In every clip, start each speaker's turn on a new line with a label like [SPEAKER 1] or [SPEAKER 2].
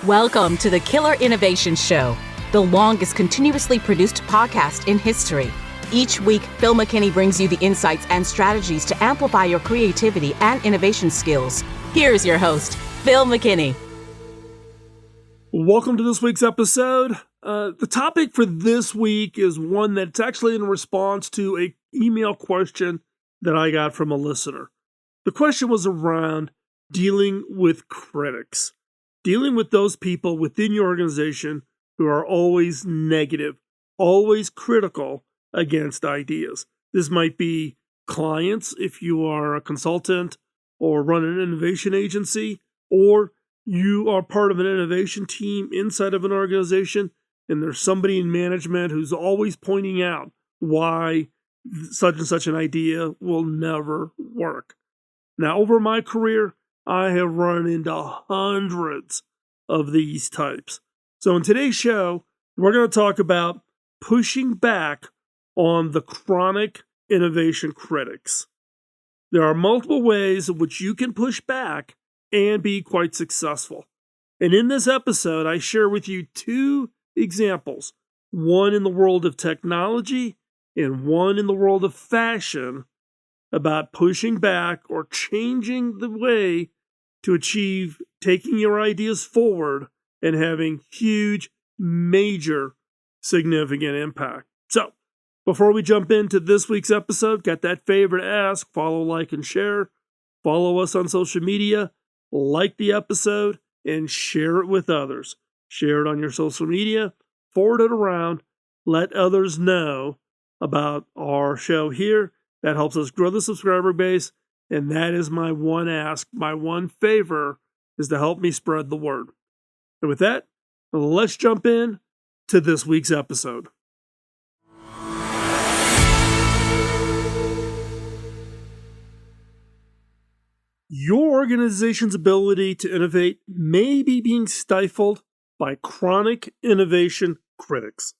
[SPEAKER 1] Welcome to the Killer Innovation Show, the longest continuously produced podcast in history. Each week, Phil McKinney brings you the insights and strategies to amplify your creativity and innovation skills. Here's your host, Phil McKinney.
[SPEAKER 2] Welcome to this week's episode. The topic for this week is one that's actually in response to an email question that I got from a listener. The question was around dealing with critics. Dealing with those people within your organization who are always negative, always critical against ideas. This might be clients if you are a consultant or run an innovation agency, or you are part of an innovation team inside of an organization and there's somebody in management who's always pointing out why such and such an idea will never work. Now, over my career, I have run into hundreds of these types. So in today's show, we're going to talk about pushing back on the chronic innovation critics. There are multiple ways in which you can push back and be quite successful. And in this episode, I share with you two examples, one in the world of technology and one in the world of fashion, about pushing back or changing the way to achieve taking your ideas forward and having huge, major, significant impact. So, before we jump into this week's episode, got that favor to ask: follow, like, and share. Follow us on social media, like the episode, and share it with others. Share it on your social media, forward it around, let others know about our show here. That helps us grow the subscriber base, and that is my one ask, my one favor, is to help me spread the word. And with that, let's jump in to this week's episode. Your organization's ability to innovate may be being stifled by chronic innovation critics.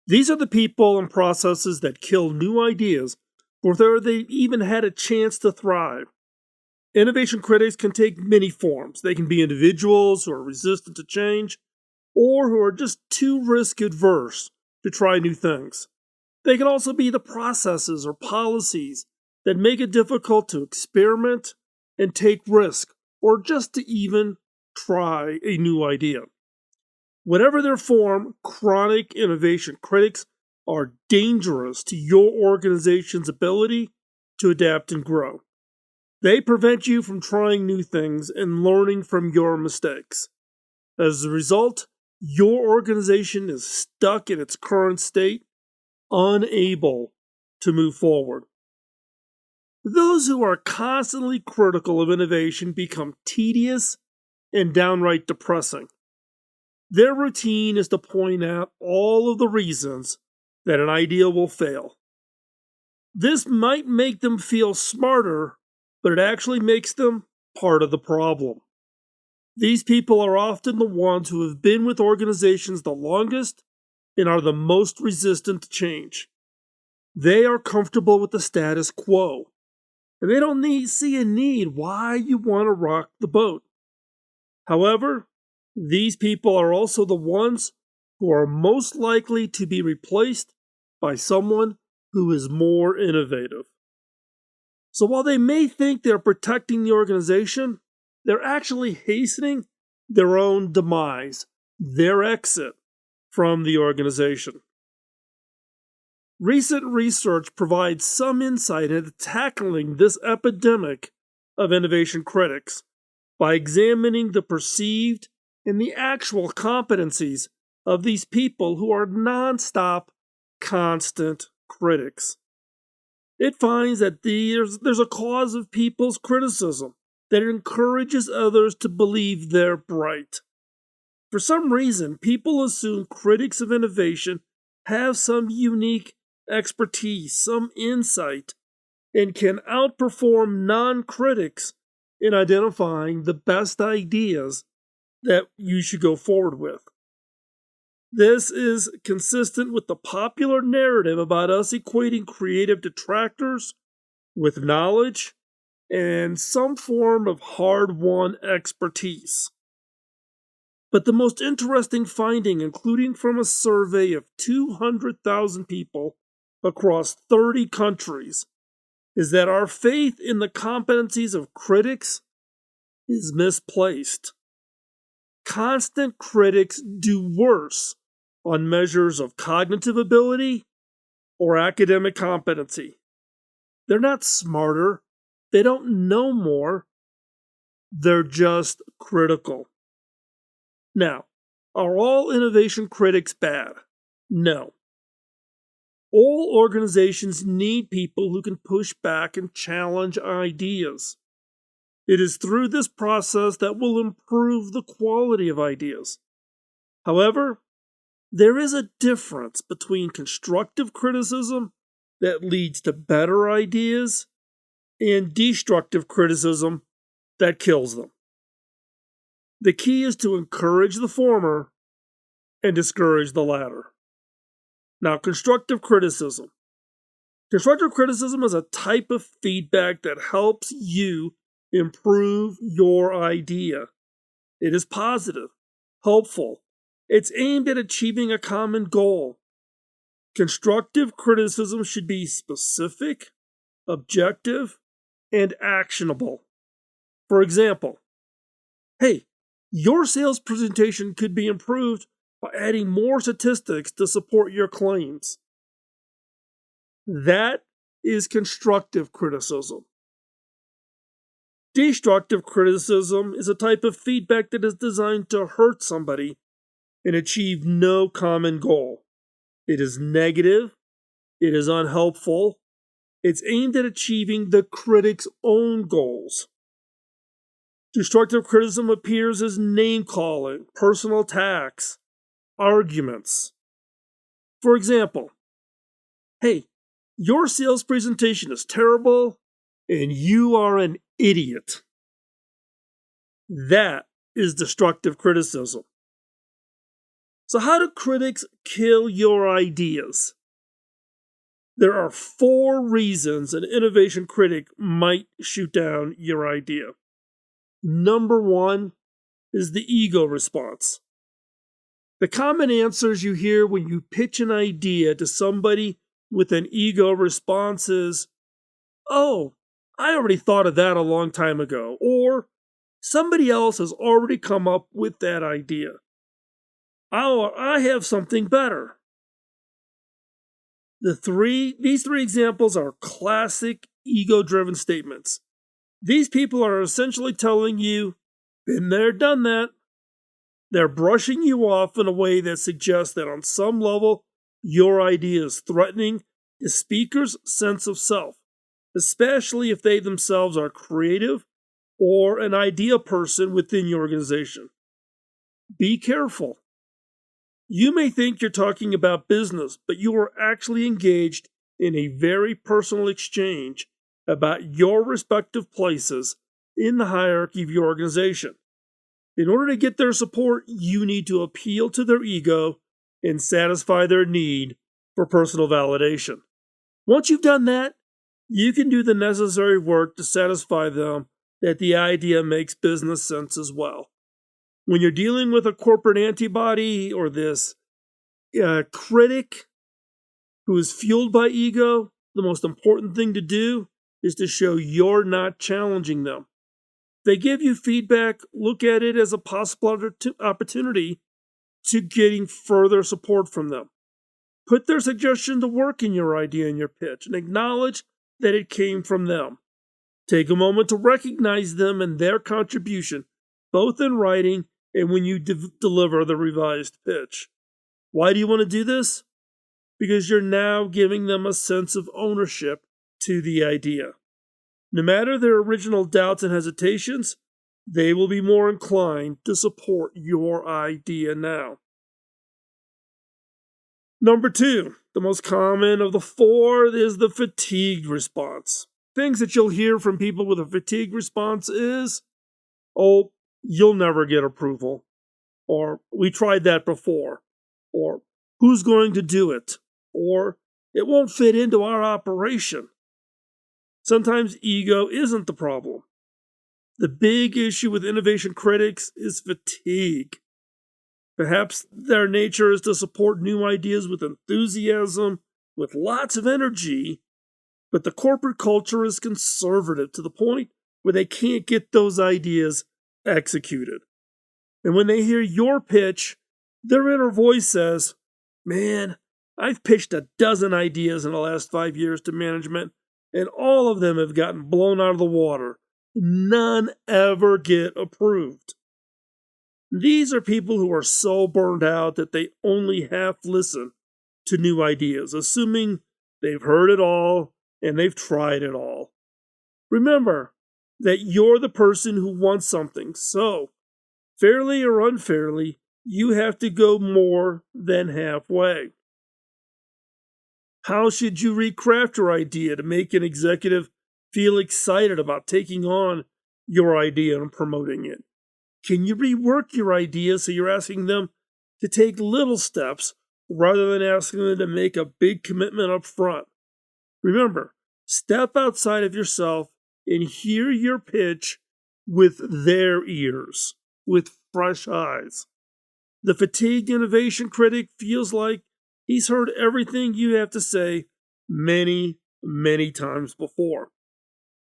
[SPEAKER 2] These are the people and processes that kill new ideas before they even had a chance to thrive. Innovation critics can take many forms. They can be individuals who are resistant to change, or who are just too risk adverse to try new things. They can also be the processes or policies that make it difficult to experiment and take risk, or just to even try a new idea. Whatever their form, chronic innovation critics are dangerous to your organization's ability to adapt and grow. They prevent you from trying new things and learning from your mistakes. As a result, your organization is stuck in its current state, unable to move forward. Those who are constantly critical of innovation become tedious and downright depressing. Their routine is to point out all of the reasons that an idea will fail. This might make them feel smarter, but it actually makes them part of the problem. These people are often the ones who have been with organizations the longest and are the most resistant to change. They are comfortable with the status quo, and they don't see a need why you want to rock the boat. However, these people are also the ones who are most likely to be replaced by someone who is more innovative. So while they may think they're protecting the organization, they're actually hastening their own demise, their exit from the organization. Recent research provides some insight into tackling this epidemic of innovation critics by examining the perceived and the actual competencies of these people who are nonstop, constant critics. It finds that there's a cause of people's criticism that encourages others to believe they're bright. For some reason, people assume critics of innovation have some unique expertise, some insight, and can outperform non-critics in identifying the best ideas that you should go forward with. This is consistent with the popular narrative about us equating creative detractors with knowledge and some form of hard-won expertise. But the most interesting finding, including from a survey of 200,000 people across 30 countries, is that our faith in the competencies of critics is misplaced. Constant critics do worse on measures of cognitive ability or academic competency. They're not smarter, they don't know more, they're just critical. Now, are all innovation critics bad? No. All organizations need people who can push back and challenge ideas. It is through this process that will improve the quality of ideas. However, there is a difference between constructive criticism that leads to better ideas and destructive criticism that kills them. The key is to encourage the former and discourage the latter. Now, constructive criticism. Constructive criticism is a type of feedback that helps you improve your idea. It is positive, helpful. It's aimed at achieving a common goal. Constructive criticism should be specific, objective, and actionable. For example, hey, your sales presentation could be improved by adding more statistics to support your claims. That is constructive criticism. Destructive criticism is a type of feedback that is designed to hurt somebody and achieve no common goal. It is negative, it is unhelpful, it's aimed at achieving the critic's own goals. Destructive criticism appears as name-calling, personal attacks, arguments. For example, hey, your sales presentation is terrible and you are an idiot. That is destructive criticism. So, how do critics kill your ideas? There are 4 reasons an innovation critic might shoot down your idea. Number 1 is the ego response. The common answers you hear when you pitch an idea to somebody with an ego response is, "Oh, I already thought of that a long time ago," or "Somebody else has already come up with that idea. Oh, I have something better." These three examples are classic ego-driven statements. These people are essentially telling you, "Been there, done that." They're brushing you off in a way that suggests that on some level, your idea is threatening the speaker's sense of self, especially if they themselves are creative or an idea person within your organization. Be careful. You may think you're talking about business, but you are actually engaged in a very personal exchange about your respective places in the hierarchy of your organization. In order to get their support, you need to appeal to their ego and satisfy their need for personal validation. Once you've done that, you can do the necessary work to satisfy them that the idea makes business sense as well. When you're dealing with a corporate antibody or this critic who is fueled by ego, the most important thing to do is to show you're not challenging them. If they give you feedback, look at it as a possible opportunity to getting further support from them. Put their suggestion to work in your idea and your pitch and acknowledge that it came from them. Take a moment to recognize them and their contribution, both in writing and when you deliver the revised pitch. Why do you want to do this? Because you're now giving them a sense of ownership to the idea. No matter their original doubts and hesitations, they will be more inclined to support your idea now. Number 2, the most common of the 4 is the fatigued response. Things that you'll hear from people with a fatigue response is, "Oh, you'll never get approval," or "We tried that before," or "Who's going to do it?" or "It won't fit into our operation." Sometimes ego isn't the problem. The big issue with innovation critics is fatigue. Perhaps their nature is to support new ideas with enthusiasm, with lots of energy, but the corporate culture is conservative to the point where they can't get those ideas executed. And when they hear your pitch, their inner voice says, "Man, I've pitched a dozen ideas in the last 5 years to management, and all of them have gotten blown out of the water. None ever get approved." These are people who are so burned out that they only half listen to new ideas, assuming they've heard it all and they've tried it all. Remember that you're the person who wants something, so fairly or unfairly, you have to go more than halfway. How should you recraft your idea to make an executive feel excited about taking on your idea and promoting it? Can you rework your idea so you're asking them to take little steps rather than asking them to make a big commitment up front? Remember, step outside of yourself and hear your pitch with their ears, with fresh eyes. The fatigued innovation critic feels like he's heard everything you have to say many, many times before.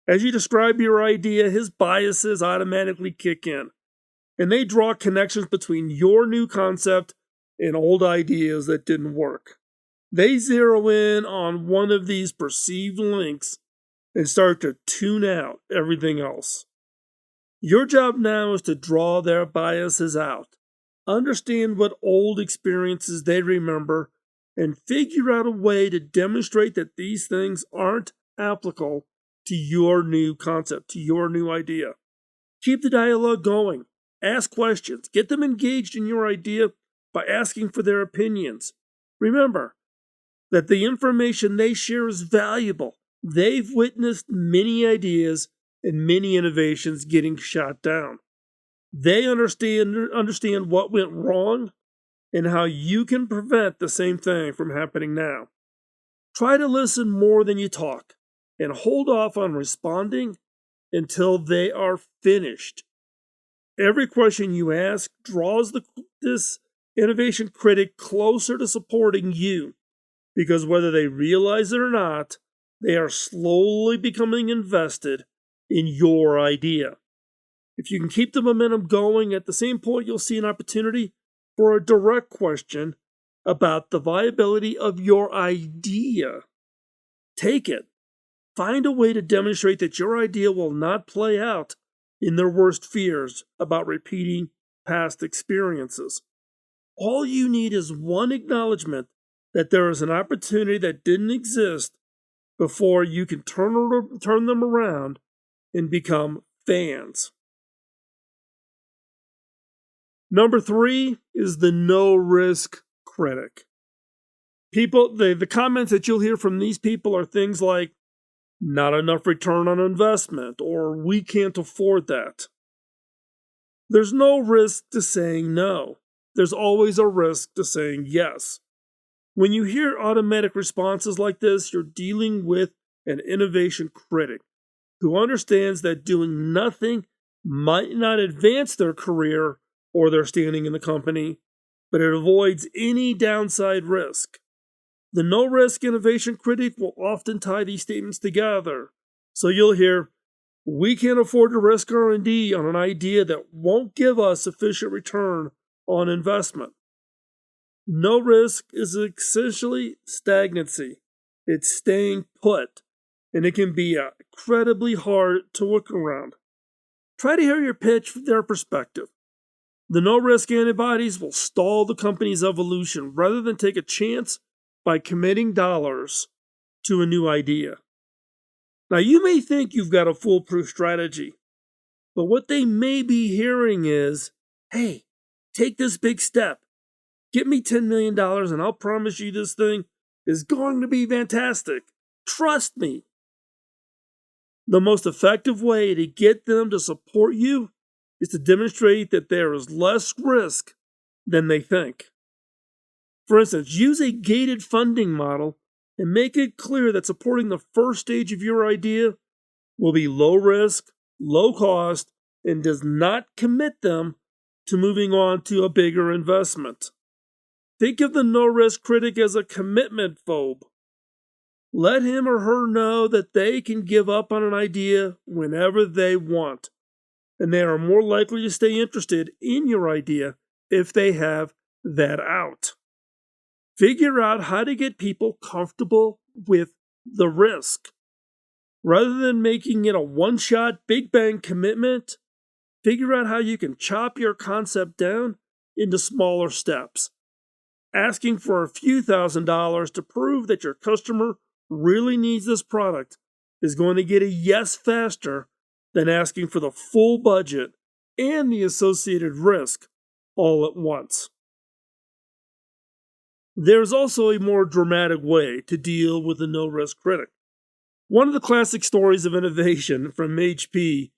[SPEAKER 2] As you describe your idea, his biases automatically kick in, and they draw connections between your new concept and old ideas that didn't work. They zero in on one of these perceived links and start to tune out everything else. Your job now is to draw their biases out, understand what old experiences they remember, and figure out a way to demonstrate that these things aren't applicable to your new concept, to your new idea. Keep the dialogue going. Ask questions. Get them engaged in your idea by asking for their opinions. Remember that the information they share is valuable. They've witnessed many ideas and many innovations getting shot down. They understand what went wrong and how you can prevent the same thing from happening now. Try to listen more than you talk and hold off on responding until they are finished. Every question you ask draws this innovation critic closer to supporting you, because whether they realize it or not, they are slowly becoming invested in your idea. If you can keep the momentum going, at the same point you'll see an opportunity for a direct question about the viability of your idea. Take it. Find a way to demonstrate that your idea will not play out in their worst fears about repeating past experiences. All you need is one acknowledgement that there is an opportunity that didn't exist before you can turn them around and become fans. Number 3 is the no-risk critic. The comments that you'll hear from these people are things like, "Not enough return on investment," or "We can't afford that." There's no risk to saying no. There's always a risk to saying yes. When you hear automatic responses like this, you're dealing with an innovation critic who understands that doing nothing might not advance their career or their standing in the company, but it avoids any downside risk. The no-risk innovation critic will often tie these statements together. So you'll hear, "We can't afford to risk R&D on an idea that won't give us sufficient return on investment." No risk is essentially stagnancy. It's staying put, and it can be incredibly hard to work around. Try to hear your pitch from their perspective. The no-risk antibodies will stall the company's evolution rather than take a chance by committing dollars to a new idea. Now, you may think you've got a foolproof strategy, but what they may be hearing is, "Hey, take this big step. Get me $10 million and I'll promise you this thing is going to be fantastic. Trust me." The most effective way to get them to support you is to demonstrate that there is less risk than they think. For instance, use a gated funding model and make it clear that supporting the first stage of your idea will be low risk, low cost, and does not commit them to moving on to a bigger investment. Think of the no-risk critic as a commitment phobe. Let him or her know that they can give up on an idea whenever they want, and they are more likely to stay interested in your idea if they have that out. Figure out how to get people comfortable with the risk. Rather than making it a one-shot big bang commitment, figure out how you can chop your concept down into smaller steps. Asking for a few $1,000s to prove that your customer really needs this product is going to get a yes faster than asking for the full budget and the associated risk all at once. There's also a more dramatic way to deal with a no-risk critic. One of the classic stories of innovation from HP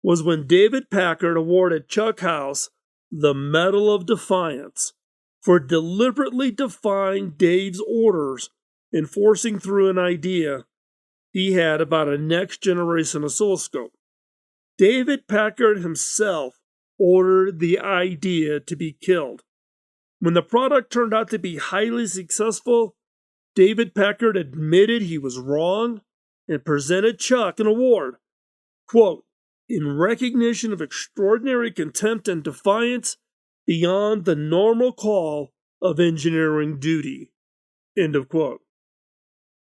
[SPEAKER 2] was when David Packard awarded Chuck House the Medal of Defiance for deliberately defying Dave's orders and forcing through an idea he had about a next-generation oscilloscope. David Packard himself ordered the idea to be killed. When the product turned out to be highly successful, David Packard admitted he was wrong and presented Chuck an award, quote, in recognition of extraordinary contempt and defiance beyond the normal call of engineering duty, end of quote.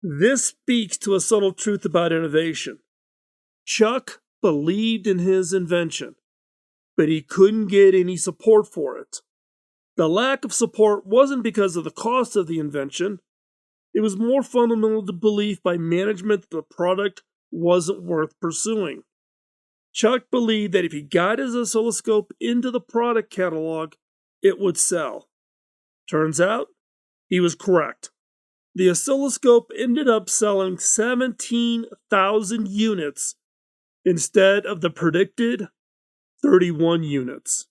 [SPEAKER 2] This speaks to a subtle truth about innovation. Chuck believed in his invention, but he couldn't get any support for it. The lack of support wasn't because of the cost of the invention. It was more fundamental to belief by management that the product wasn't worth pursuing. Chuck believed that if he got his oscilloscope into the product catalog, it would sell. Turns out, he was correct. The oscilloscope ended up selling 17,000 units instead of the predicted 31 units.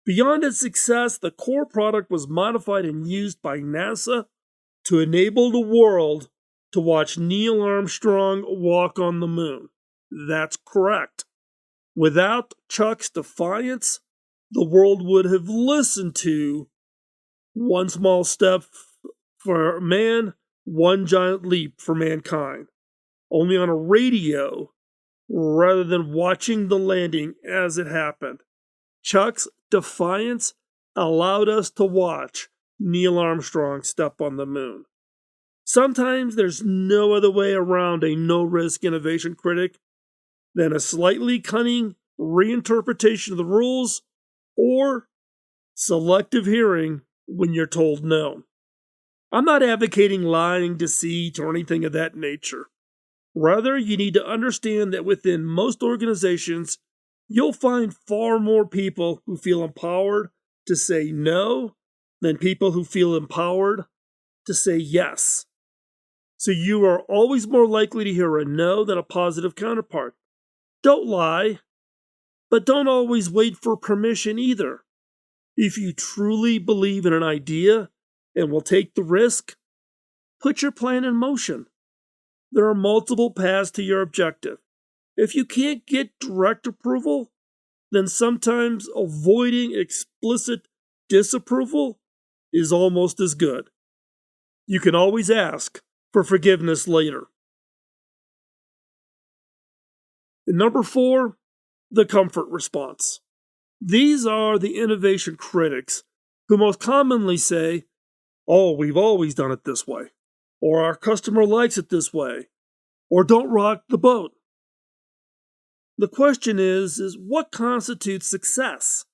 [SPEAKER 2] Beyond its success, the core product was modified and used by NASA to enable the world to watch Neil Armstrong walk on the moon. That's correct. Without Chuck's defiance, the world would have listened to one small step for man, one giant leap for mankind, only on a radio rather than watching the landing as it happened. Chuck's defiance allowed us to watch Neil Armstrong step on the moon. Sometimes there's no other way around a no-risk innovation critic than a slightly cunning reinterpretation of the rules or selective hearing when you're told no. I'm not advocating lying, deceit, or anything of that nature. Rather, you need to understand that within most organizations, you'll find far more people who feel empowered to say no than people who feel empowered to say yes. So you are always more likely to hear a no than a positive counterpart. Don't lie, but don't always wait for permission either. If you truly believe in an idea and will take the risk, put your plan in motion. There are multiple paths to your objective. If you can't get direct approval, then sometimes avoiding explicit disapproval is almost as good. You can always ask for forgiveness later. And number 4, the comfort response. These are the innovation critics who most commonly say, "Oh, we've always done it this way," or "Our customer likes it this way," or "Don't rock the boat." The question is what constitutes success?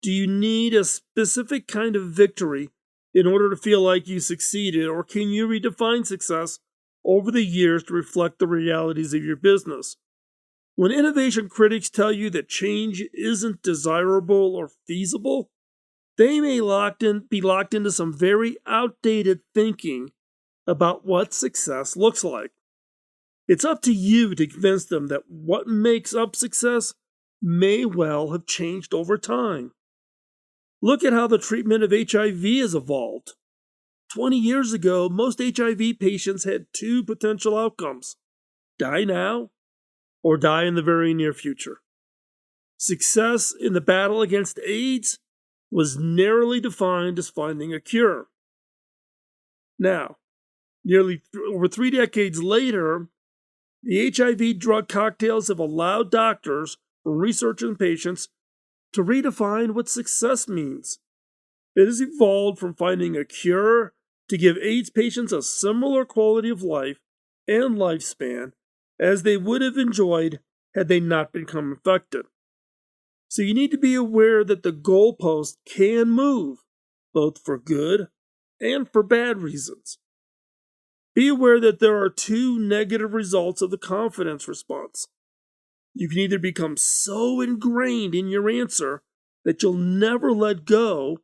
[SPEAKER 2] Do you need a specific kind of victory in order to feel like you succeeded, or can you redefine success over the years to reflect the realities of your business? When innovation critics tell you that change isn't desirable or feasible, they may be locked into some very outdated thinking about what success looks like. It's up to you to convince them that what makes up success may well have changed over time. Look at how the treatment of HIV has evolved. 20 years ago, most HIV patients had 2 potential outcomes: die now or die in the very near future. Success in the battle against AIDS was narrowly defined as finding a cure. Now, over 3 decades later, the HIV drug cocktails have allowed doctors, researchers, and patients to redefine what success means. It has evolved from finding a cure to give AIDS patients a similar quality of life and lifespan as they would have enjoyed had they not become infected. So you need to be aware that the goalpost can move, both for good and for bad reasons. Be aware that there are two negative results of the confidence response. You can either become so ingrained in your answer that you'll never let go,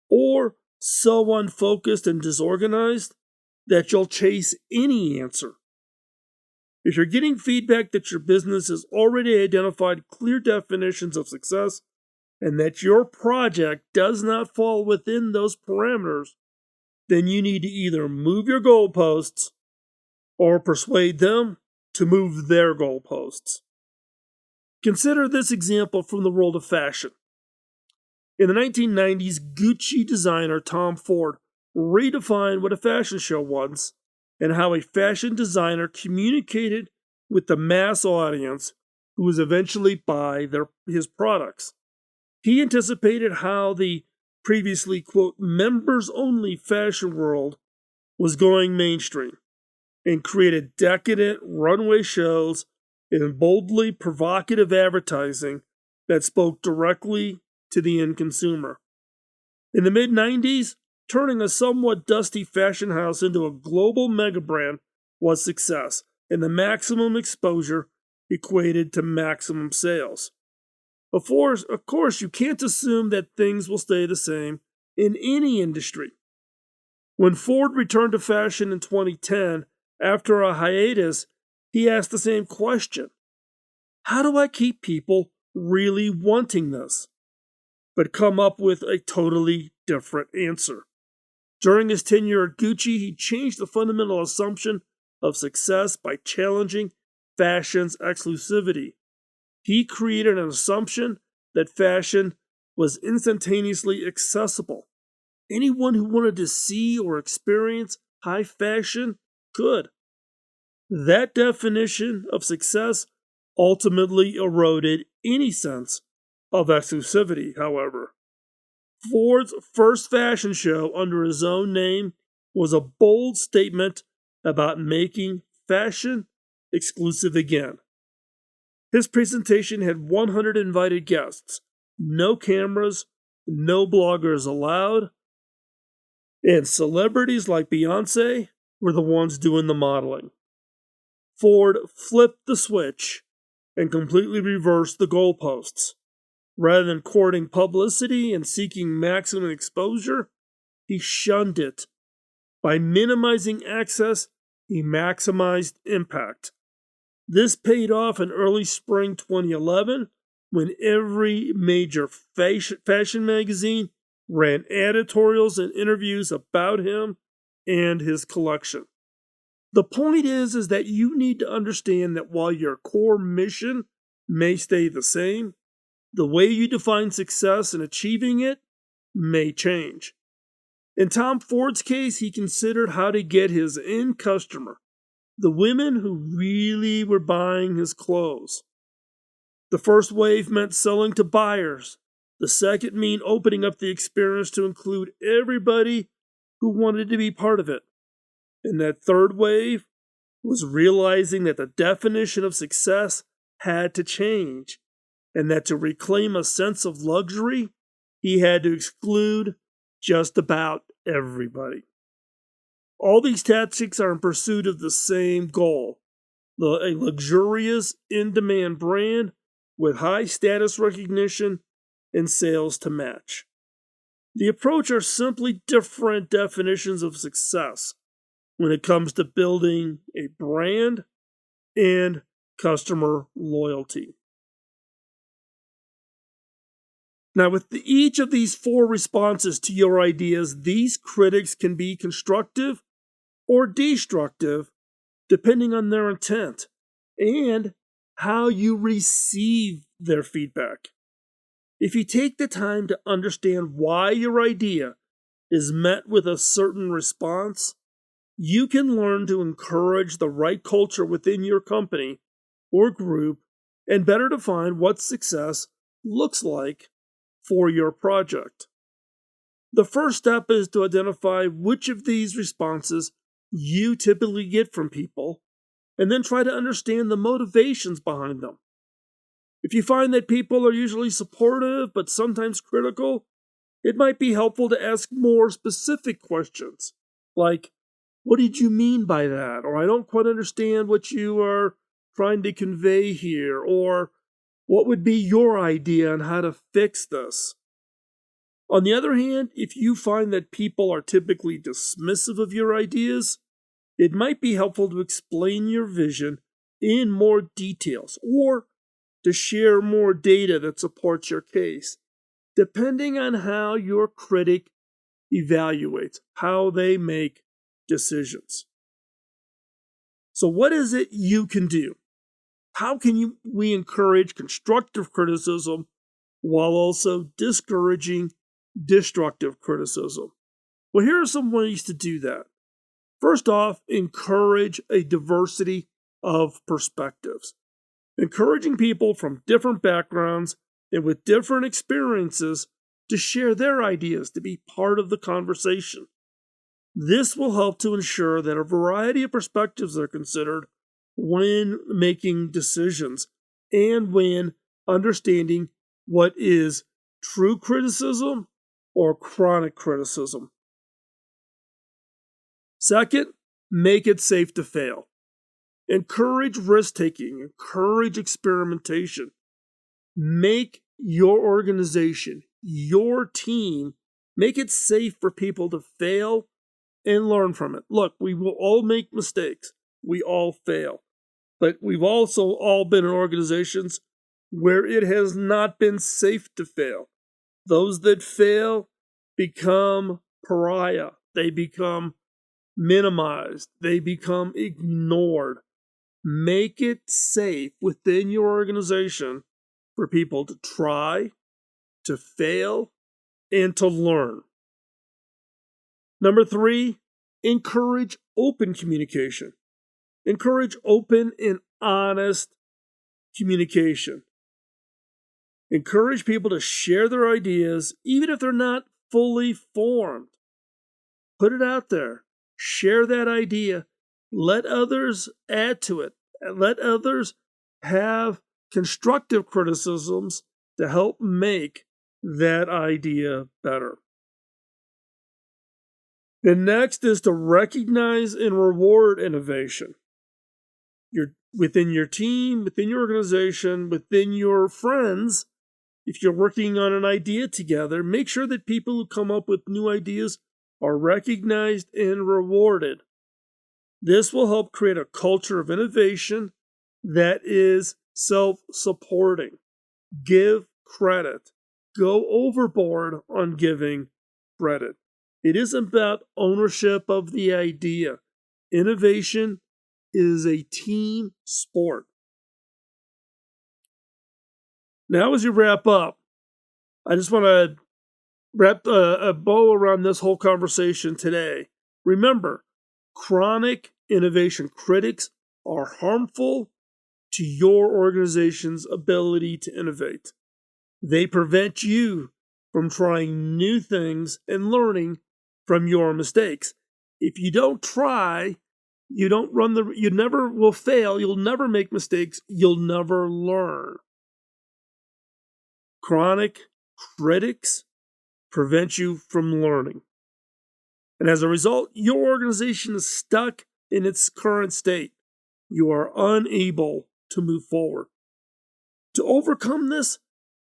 [SPEAKER 2] or so unfocused and disorganized that you'll chase any answer. If you're getting feedback that your business has already identified clear definitions of success and that your project does not fall within those parameters, then you need to either move your goalposts or persuade them to move their goalposts. Consider this example from the world of fashion. In the 1990s, Gucci designer Tom Ford redefined what a fashion show was and how a fashion designer communicated with the mass audience who was eventually buy his products. He anticipated how the previously, quote, members-only fashion world was going mainstream and created decadent runway shows and boldly provocative advertising that spoke directly to the end consumer. In the mid-90s, turning a somewhat dusty fashion house into a global mega brand was success, and the maximum exposure equated to maximum sales. Of course, you can't assume that things will stay the same in any industry. When Ford returned to fashion in 2010, after a hiatus, he asked the same question. How do I keep people really wanting this? But come up with a totally different answer. During his tenure at Gucci, he changed the fundamental assumption of success by challenging fashion's exclusivity. He created an assumption that fashion was instantaneously accessible. Anyone who wanted to see or experience high fashion could. That definition of success ultimately eroded any sense of exclusivity, however. Ford's first fashion show under his own name was a bold statement about making fashion exclusive again. His presentation had 100 invited guests, no cameras, no bloggers allowed, and celebrities like Beyonce were the ones doing the modeling. Ford flipped the switch and completely reversed the goalposts. Rather than courting publicity and seeking maximum exposure, he shunned it. By minimizing access, he maximized impact. This paid off in early spring 2011 when every major fashion magazine ran editorials and interviews about him and his collection. The point is that you need to understand that while your core mission may stay the same, the way you define success and achieving it may change. In Tom Ford's case, he considered how to get his end customer, the women who really were buying his clothes. The first wave meant selling to buyers. The second meant opening up the experience to include everybody who wanted to be part of it. And that third wave was realizing that the definition of success had to change, and that to reclaim a sense of luxury, he had to exclude just about everybody. All these tactics are in pursuit of the same goal, a luxurious, in-demand brand with high status recognition and sales to match. The approach are simply different definitions of success when it comes to building a brand and customer loyalty. Now, with each of these four responses to your ideas, these critics can be constructive or destructive depending on their intent and how you receive their feedback. If you take the time to understand why your idea is met with a certain response, you can learn to encourage the right culture within your company or group and better define what success looks like for your project. The first step is to identify which of these responses you typically get from people, and then try to understand the motivations behind them. If you find that people are usually supportive but sometimes critical, it might be helpful to ask more specific questions, like, what did you mean by that? Or I don't quite understand what you are trying to convey here. Or what would be your idea on how to fix this? On the other hand, if you find that people are typically dismissive of your ideas, it might be helpful to explain your vision in more details or to share more data that supports your case, depending on how your critic evaluates, how they make decisions. So what is it you can do? How can we encourage constructive criticism while also discouraging destructive criticism? Well, here are some ways to do that. First off, encourage a diversity of perspectives. Encouraging people from different backgrounds and with different experiences to share their ideas, to be part of the conversation. This will help to ensure that a variety of perspectives are considered when making decisions and when understanding what is true criticism or chronic criticism. Second, make it safe to fail. Encourage risk-taking, encourage experimentation. Make your organization, your team, make it safe for people to fail and learn from it. Look, we will all make mistakes. We all fail. But we've also all been in organizations where it has not been safe to fail. Those that fail become pariah. They become minimized. They become ignored. Make it safe within your organization for people to try, to fail, and to learn. Number 3, encourage open communication. Encourage open and honest communication. Encourage people to share their ideas, even if they're not fully formed. Put it out there. Share that idea. Let others add to it. Let others have constructive criticisms to help make that idea better. The next is to recognize and reward innovation. Within your team, within your organization, within your friends, if you're working on an idea together, make sure that people who come up with new ideas are recognized and rewarded. This will help create a culture of innovation that is self-supporting. Give credit. Go overboard on giving credit. It isn't about ownership of the idea. Innovation is a team sport. Now, as you wrap up, I just want to wrap a bow around this whole conversation today. Remember, chronic innovation critics are harmful to your organization's ability to innovate. They prevent you from trying new things and learning from your mistakes. If you don't try, you never will fail, you'll never make mistakes, you'll never learn. Chronic critics prevent you from learning. And as a result, your organization is stuck in its current state. You are unable to move forward. To overcome this,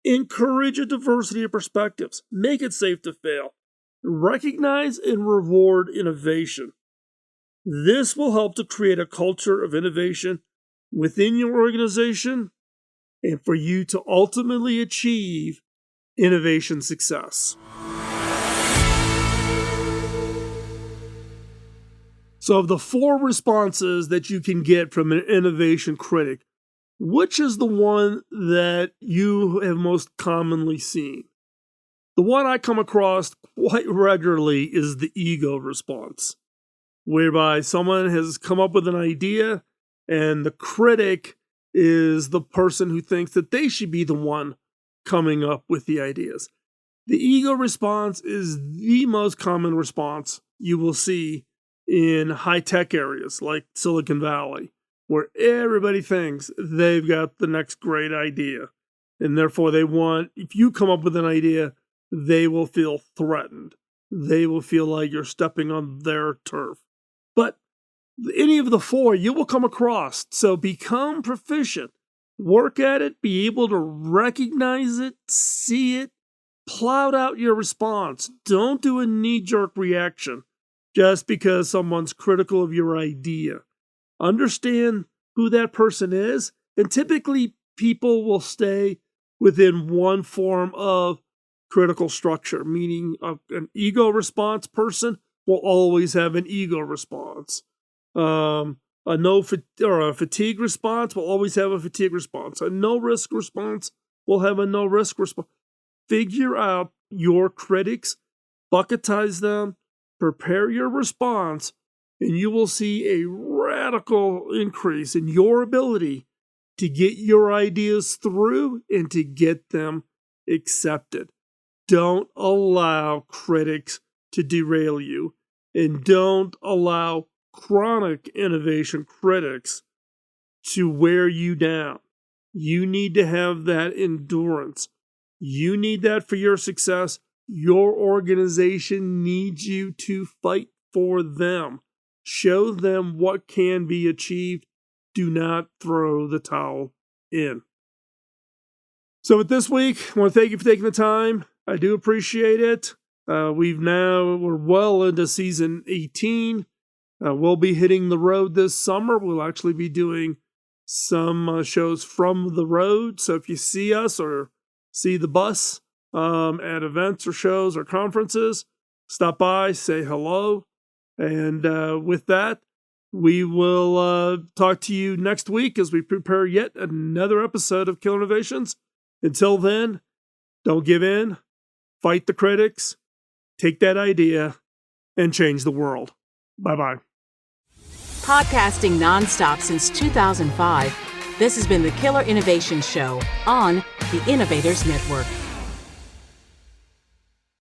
[SPEAKER 2] encourage a diversity of perspectives. Make it safe to fail. Recognize and reward innovation. This will help to create a culture of innovation within your organization and for you to ultimately achieve innovation success. So, of the 4 responses that you can get from an innovation critic, which is the one that you have most commonly seen? The one I come across quite regularly is the ego response, whereby someone has come up with an idea and the critic is the person who thinks that they should be the one coming up with the ideas. The ego response is the most common response you will see in high-tech areas like Silicon Valley, where everybody thinks they've got the next great idea. And therefore if you come up with an idea, they will feel threatened. They will feel like you're stepping on their turf. But any of the four you will come across. So become proficient. Work at it. Be able to recognize it, see it, plot out your response. Don't do a knee-jerk reaction just because someone's critical of your idea. Understand who that person is, and typically people will stay within one form of critical structure, meaning an ego response person will always have an ego response. A fatigue response will always have a fatigue response. A no risk response will have a no risk response. Figure out your critics, bucketize them, prepare your response, and you will see a radical increase in your ability to get your ideas through and to get them accepted. Don't allow critics to derail you, and don't allow chronic innovation critics to wear you down. You need to have that endurance. You need that for your success. Your organization needs you to fight for them. Show them what can be achieved. Do not throw the towel in. So with this week, I want to thank you for taking the time. I do appreciate it. We're well into season 18. We'll be hitting the road this summer. We'll actually be doing some shows from the road. So if you see us or see the bus at events or shows or conferences, stop by, say hello. And with that, we will talk to you next week as we prepare yet another episode of Killer Innovations. Until then, don't give in, fight the critics, take that idea, and change the world. Bye-bye.
[SPEAKER 1] Podcasting nonstop since 2005, this has been the Killer Innovation Show on the Innovators Network.